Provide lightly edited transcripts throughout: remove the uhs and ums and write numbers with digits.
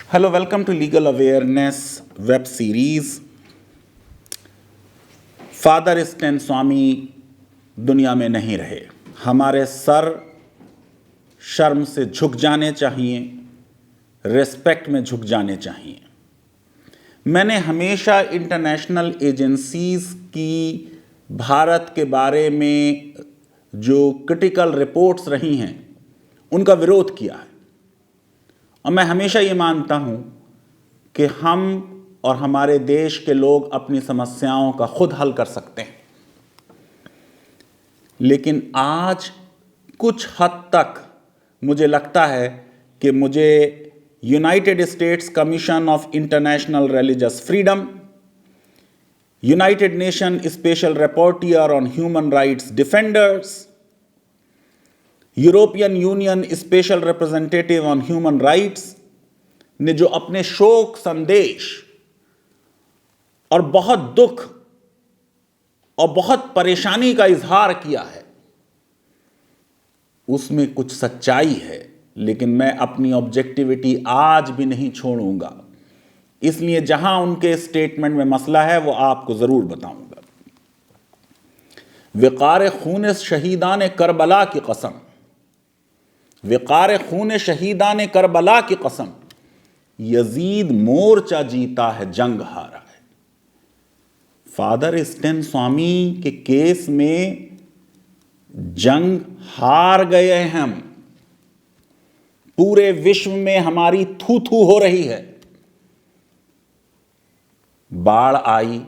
Hello, welcome to legal awareness web series. Father Stan Swamy दुनिया में नहीं रहे। हमारे सर शर्म से झुक जाने चाहिए, रिस्पेक्ट में झुक जाने चाहिए। मैंने हमेशा इंटरनेशनल एजेंसीज की भारत के बारे में जो क्रिटिकल रिपोर्ट्स रही हैं उनका विरोध किया है, और मैं हमेशा ये मानता हूँ कि हम और हमारे देश के लोग अपनी समस्याओं का खुद हल कर सकते हैं। लेकिन आज कुछ हद तक मुझे लगता है कि मुझे United states commission of international religious freedom, United nation special reporter on human rights defenders, European union special representative on human rights ने जो अपने शोक संदेश और बहुत दुख और बहुत परेशानी का इजहार किया है, उसमें कुछ सच्चाई है। लेकिन मैं अपनी ऑब्जेक्टिविटी आज भी नहीं छोड़ूंगा, इसलिए जहां उनके स्टेटमेंट में मसला है वो आपको जरूर बताऊंगा। विकार खून शहीदान करबला की कसम, विकार खून शहीदान करबला की कसम, यजीद मोर्चा जीता है, जंग हारा है। फादर स्टैन स्वामी के केस में जंग हार गए हैं हम। पूरे विश्व में हमारी थू थू हो रही है। बाढ़ आई,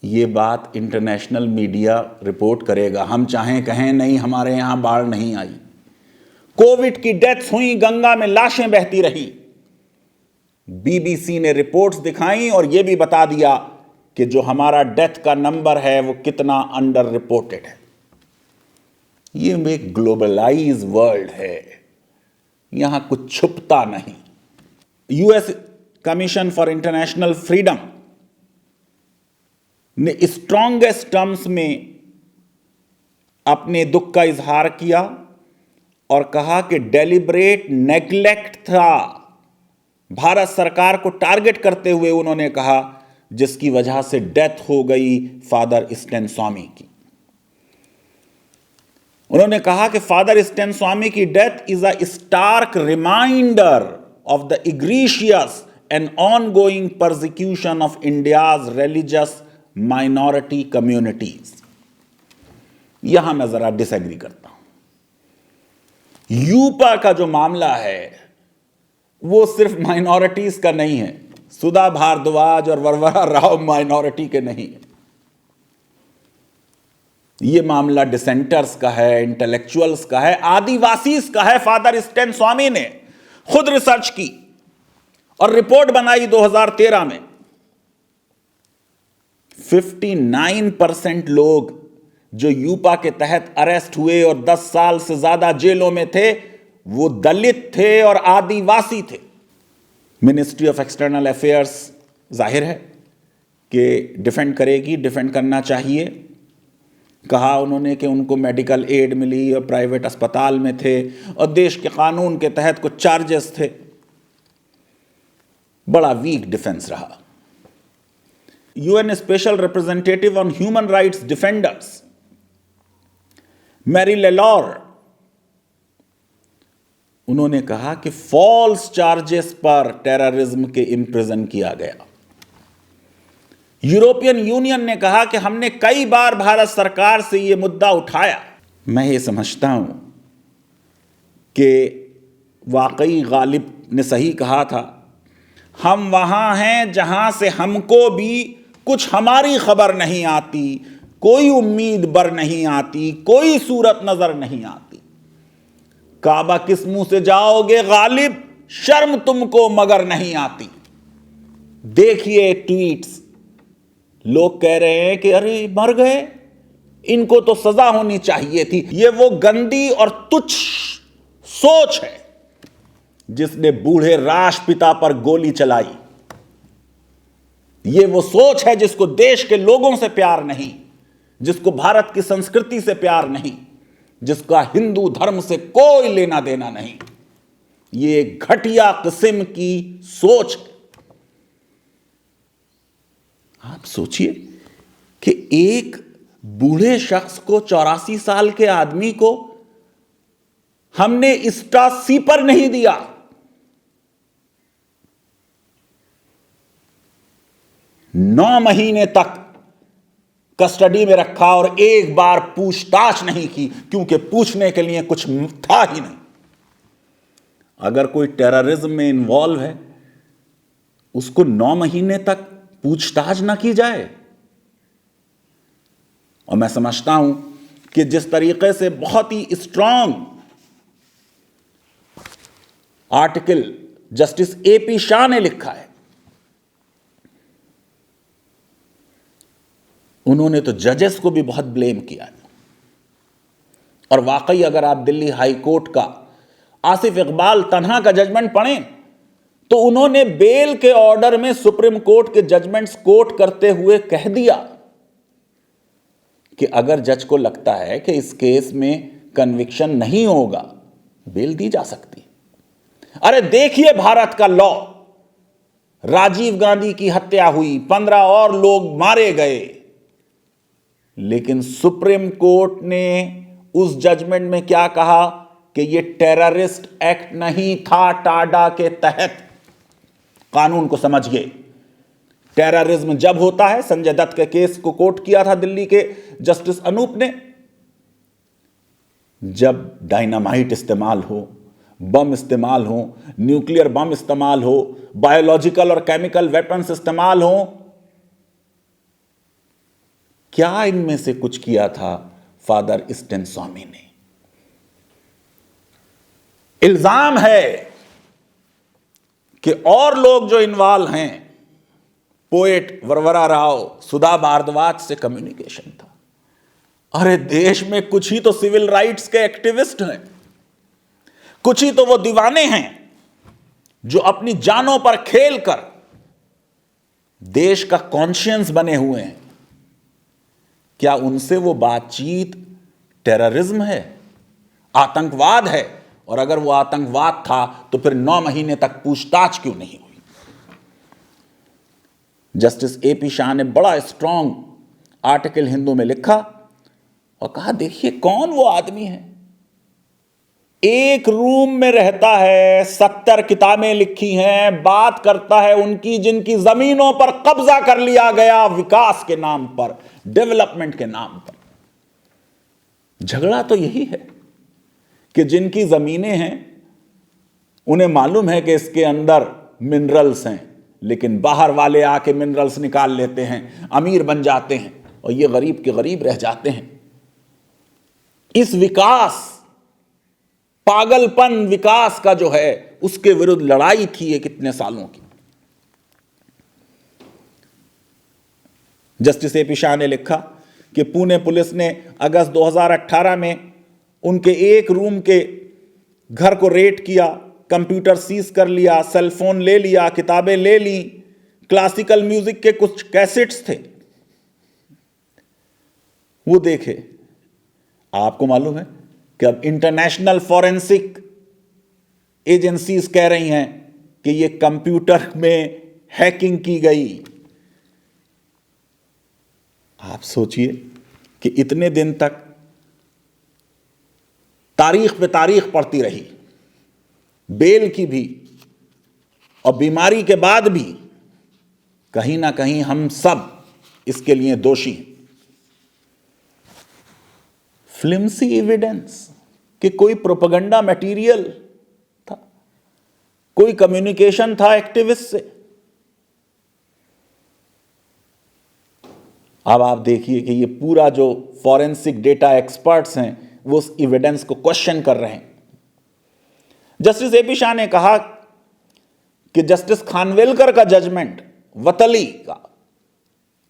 ये बात इंटरनेशनल मीडिया रिपोर्ट करेगा, हम चाहें कहें नहीं, हमारे यहां बाढ़ नहीं आई। कोविड की डेथ्स हुई, गंगा में लाशें बहती रही। बीबीसी ने रिपोर्ट्स दिखाई और यह भी बता दिया कि जो हमारा डेथ का नंबर है वो कितना अंडर रिपोर्टेड है। ये एक ग्लोबलाइज वर्ल्ड है, यहां कुछ छुपता नहीं। US commission for international freedom ने स्ट्रॉन्गेस्ट टर्म्स में अपने दुख का इजहार किया और कहा कि डेलिब्रेट नेग्लेक्ट था, भारत सरकार को टारगेट करते हुए उन्होंने कहा, जिसकी वजह से डेथ हो गई फादर स्टैन स्वामी की। उन्होंने कहा कि फादर स्टैन स्वामी की death is a stark reminder of the egregious and ongoing persecution of India's religious minority communities. यहां मैं जरा डिसएग्री करता हूं। यूपा का जो मामला है वो सिर्फ माइनॉरिटीज का नहीं है। सुधा भारद्वाज और वरवरा राव माइनॉरिटी के नहीं है। यह मामला डिसेंटर्स का है, इंटेलेक्चुअल्स का है, आदिवासीज का है। फादर स्टैन स्वामी ने खुद रिसर्च की और रिपोर्ट बनाई 2013 में। 59% लोग जो यूपा के तहत अरेस्ट हुए और 10 साल से ज्यादा जेलों में थे, वो दलित थे और आदिवासी थे। मिनिस्ट्री ऑफ एक्सटर्नल अफेयर्स जाहिर है कि डिफेंड करेगी, डिफेंड करना चाहिए। कहा उन्होंने कि उनको मेडिकल एड मिली और प्राइवेट अस्पताल में थे और देश के कानून के तहत कुछ चार्जेस थे। बड़ा वीक डिफेंस रहा। UN special representative on human rights defenders Mary Lawlor, उन्होंने कहा कि फॉल्स चार्जेस पर टेररिज्म के इंप्रिजन किया गया। यूरोपियन यूनियन ने कहा कि हमने कई बार भारत सरकार से यह मुद्दा उठाया। मैं ये समझता हूं कि वाकई गालिब ने सही कहा था, हम वहां हैं जहां से हमको भी कुछ हमारी खबर नहीं आती, कोई उम्मीद बर नहीं आती, कोई सूरत नजर नहीं आती। काबा किस मुंह से जाओगे गालिब, शर्म तुमको मगर नहीं आती। देखिए ट्वीट्स, लोग कह रहे हैं कि अरे मर गए, इनको तो सजा होनी चाहिए थी। यह वो गंदी और तुच्छ सोच है जिसने बूढ़े राष्ट्रपिता पर गोली चलाई। यह वो सोच है जिसको देश के लोगों से प्यार नहीं, जिसको भारत की संस्कृति से प्यार नहीं, जिसका हिंदू धर्म से कोई लेना देना नहीं। ये एक घटिया किस्म की सोच है। आप सोचिए कि एक बूढ़े शख्स को, 84 साल के आदमी को हमने इसका सीपर नहीं दिया, 9 महीने तक कस्टडी में रखा और एक बार पूछताछ नहीं की, क्योंकि पूछने के लिए कुछ था ही नहीं। अगर कोई टेररिज्म में इन्वॉल्व है, उसको 9 महीने तक पूछताछ ना की जाए। और मैं समझता हूं कि जिस तरीके से बहुत ही strong article justice AP Shah ने लिखा है, उन्होंने तो जजेस को भी बहुत ब्लेम किया है। और वाकई अगर आप दिल्ली हाई कोर्ट का आसिफ इकबाल तन्हा का जजमेंट पढ़ें, तो उन्होंने बेल के ऑर्डर में सुप्रीम कोर्ट के जजमेंट्स कोट करते हुए कह दिया कि अगर जज को लगता है कि इस केस में कन्विक्शन नहीं होगा, बेल दी जा सकती। अरे देखिए भारत का लॉ, राजीव गांधी की हत्या हुई, 15 और लोग मारे गए, लेकिन सुप्रीम कोर्ट ने उस जजमेंट में क्या कहा कि यह टेररिस्ट एक्ट नहीं था। टाडा के तहत कानून को समझिए। टेररिज्म जब होता है, संजय दत्त के केस को कोट किया था दिल्ली के जस्टिस अनूप ने, जब डायनामाइट इस्तेमाल हो, बम इस्तेमाल हो, न्यूक्लियर बम इस्तेमाल हो, बायोलॉजिकल और केमिकल वेपन्स इस्तेमाल हो। क्या इनमें से कुछ किया था फादर स्टेन स्वामी ने? इल्जाम है कि और लोग जो इन्वॉल्व हैं, पोएट वरवरा राव, सुधा भारद्वाज से कम्युनिकेशन था। अरे देश में कुछ ही तो सिविल राइट्स के एक्टिविस्ट हैं, कुछ ही तो वो दीवाने हैं जो अपनी जानों पर खेलकर देश का कॉन्शियंस बने हुए हैं। क्या उनसे वो बातचीत टेररिज्म है, आतंकवाद है? और अगर वो आतंकवाद था तो फिर 9 महीने तक पूछताछ क्यों नहीं हुई? जस्टिस एपी शाह ने बड़ा स्ट्रांग आर्टिकल हिंदू में लिखा और कहा, देखिए कौन वो आदमी है, एक रूम में रहता है, 70 किताबें लिखी हैं, बात करता है उनकी जिनकी जमीनों पर कब्जा कर लिया गया विकास के नाम पर, डेवलपमेंट के नाम पर। झगड़ा तो यही है कि जिनकी जमीनें हैं उन्हें मालूम है कि इसके अंदर मिनरल्स हैं, लेकिन बाहर वाले आके मिनरल्स निकाल लेते हैं, अमीर बन जाते हैं और ये गरीब के गरीब रह जाते हैं। इस विकास, पागलपन विकास का जो है, उसके विरुद्ध लड़ाई थी ये कितने सालों की। जस्टिस एपी शाह ने लिखा कि पुणे पुलिस ने अगस्त 2018 में उनके एक रूम के घर को रेड किया, कंप्यूटर सीज कर लिया, सेलफोन ले लिया, किताबें ले ली, क्लासिकल म्यूजिक के कुछ कैसेट्स थे, वो देखे। आपको मालूम है कि अब इंटरनेशनल फॉरेंसिक एजेंसीज कह रही हैं कि ये कंप्यूटर में हैकिंग की गई। आप सोचिए कि इतने दिन तक तारीख पे तारीख पड़ती रही, बेल की भी और बीमारी के बाद भी, कहीं ना कहीं हम सब इसके लिए दोषी हैं। फ्लिम्सी एविडेंस कि कोई प्रोपेगेंडा मटेरियल था, कोई कम्युनिकेशन था एक्टिविस्ट से। अब आप देखिए कि ये पूरा जो फॉरेंसिक डेटा एक्सपर्ट्स हैं वो उस एविडेंस को क्वेश्चन कर रहे हैं। जस्टिस एपी शाह ने कहा कि जस्टिस खानविलकर का जजमेंट वतली का,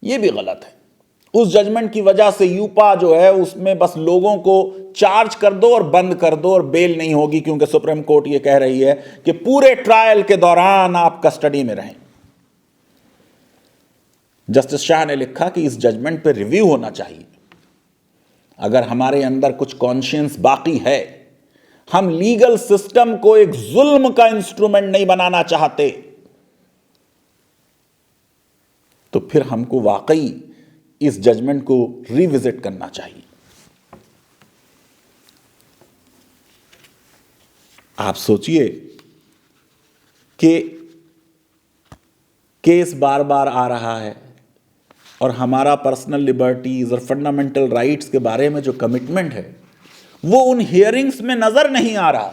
ये भी गलत है। उस जजमेंट की वजह से यूपा जो है उसमें बस लोगों को चार्ज कर दो और बंद कर दो और बेल नहीं होगी, क्योंकि सुप्रीम कोर्ट ये कह रही है कि पूरे ट्रायल के दौरान आप कस्टडी में रहें। जस्टिस शाह ने लिखा कि इस जजमेंट पे रिव्यू होना चाहिए। अगर हमारे अंदर कुछ कॉन्शियंस बाकी है, हम लीगल सिस्टम को एक जुल्म का इंस्ट्रूमेंट नहीं बनाना चाहते, तो फिर हमको वाकई इस जजमेंट को रिविजिट करना चाहिए। आप सोचिए कि केस बार बार आ रहा है और हमारा पर्सनल लिबर्टीज और फंडामेंटल राइट्स के बारे में जो कमिटमेंट है वो उन हियरिंग्स में नजर नहीं आ रहा।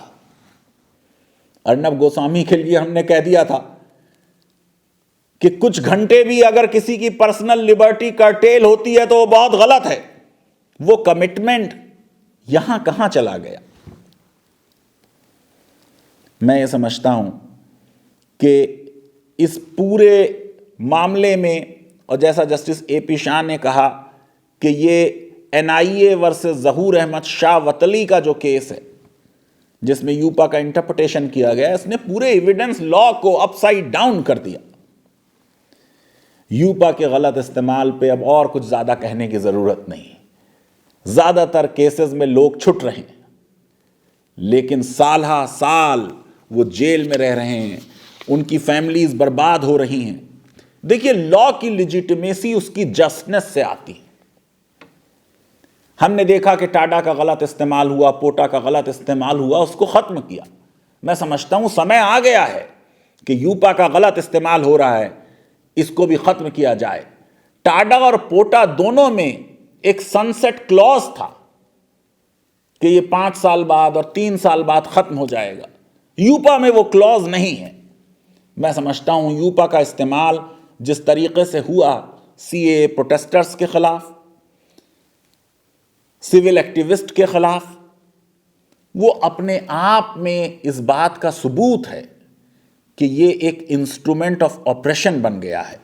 अर्नब गोस्वामी के लिए हमने कह दिया था कि कुछ घंटे भी अगर किसी की पर्सनल लिबर्टी कर्टेल होती है तो वो बहुत गलत है। वो कमिटमेंट यहां कहां चला गया? मैं ये समझता हूं कि इस पूरे मामले में, और जैसा जस्टिस AP शाह ने कहा कि ये NIA वर्सेस जहूर अहमद शाह वतली का जो केस है जिसमें यूपा का इंटरप्रिटेशन किया गया, इसने पूरे एविडेंस लॉ को अपसाइड डाउन कर दिया। यूपा के गलत इस्तेमाल पे अब और कुछ ज्यादा कहने की जरूरत नहीं। ज्यादातर केसेस में लोग छुट रहे हैं, लेकिन साल साल वो जेल में रह रहे हैं, उनकी फैमिलीज बर्बाद हो रही हैं। देखिए, लॉ की लेजिटिमेसी उसकी जस्टिस से आती है। हमने देखा कि टाडा का गलत इस्तेमाल हुआ, पोटा का गलत इस्तेमाल हुआ, उसको खत्म किया। मैं समझता हूं समय आ गया है कि यूपा का गलत इस्तेमाल हो रहा है, इसको भी खत्म किया जाए। टाडा और पोटा दोनों में एक सनसेट क्लॉज था कि ये 5 साल बाद और 3 साल बाद खत्म हो जाएगा। यूपा में वो क्लॉज नहीं है। मैं समझता हूं यूपा का इस्तेमाल जिस तरीके से हुआ CAA प्रोटेस्टर्स के खिलाफ, सिविल एक्टिविस्ट के खिलाफ, वो अपने आप में इस बात का सबूत है कि ये एक इंस्ट्रूमेंट ऑफ ऑपरेशन बन गया है।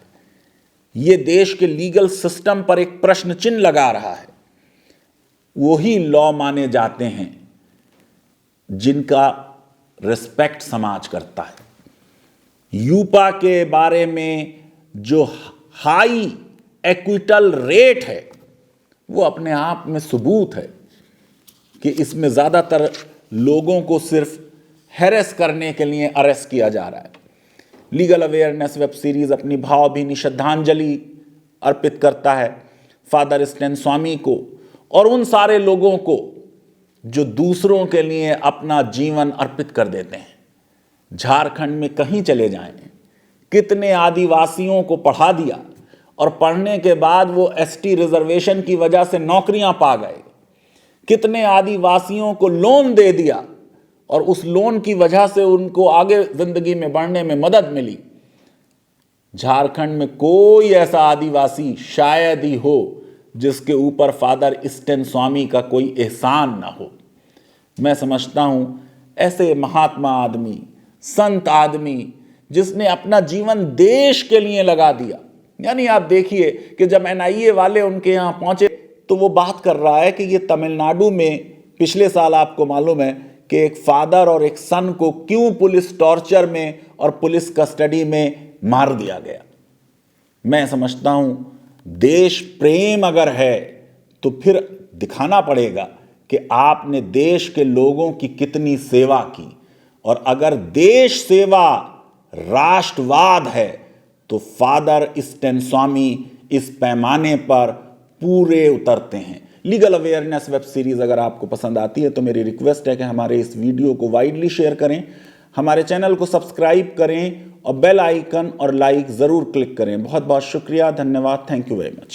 ये देश के लीगल सिस्टम पर एक प्रश्न चिन्ह लगा रहा है। वही लॉ माने जाते हैं जिनका रिस्पेक्ट समाज करता है। यूपा के बारे में जो हाई एक्विटल रेट है वो अपने आप में सबूत है कि इसमें ज़्यादातर लोगों को सिर्फ हैरेस करने के लिए अरेस्ट किया जा रहा है। लीगल अवेयरनेस वेब सीरीज अपनी भावभीनी श्रद्धांजलि अर्पित करता है फादर स्टैन स्वामी को और उन सारे लोगों को जो दूसरों के लिए अपना जीवन अर्पित कर देते हैं। झारखंड में कहीं चले जाएं, कितने आदिवासियों को पढ़ा दिया और पढ़ने के बाद वो ST रिजर्वेशन की वजह से नौकरियां पा गए। कितने आदिवासियों को लोन दे दिया और उस लोन की वजह से उनको आगे जिंदगी में बढ़ने में मदद मिली। झारखंड में कोई ऐसा आदिवासी शायद ही हो जिसके ऊपर फादर स्टैन स्वामी का कोई एहसान ना हो। मैं समझता हूं ऐसे महात्मा आदमी, संत आदमी जिसने अपना जीवन देश के लिए लगा दिया। यानी आप देखिए कि जब NIA वाले उनके यहाँ पहुंचे तो वो बात कर रहा है कि ये तमिलनाडु में पिछले साल आपको मालूम है कि एक फादर और एक सन को क्यों पुलिस टॉर्चर में और पुलिस कस्टडी में मार दिया गया। मैं समझता हूं देश प्रेम अगर है तो फिर दिखाना पड़ेगा कि आपने देश के लोगों की कितनी सेवा की, और अगर देश सेवा राष्ट्रवाद है तो फादर स्टैन स्वामी इस पैमाने पर पूरे उतरते हैं। लीगल अवेयरनेस वेब सीरीज अगर आपको पसंद आती है तो मेरी रिक्वेस्ट है कि हमारे इस वीडियो को वाइडली शेयर करें, हमारे चैनल को सब्सक्राइब करें और बेल आइकन और लाइक ज़रूर क्लिक करें। बहुत बहुत शुक्रिया, धन्यवाद, थैंक यू वेरी मच।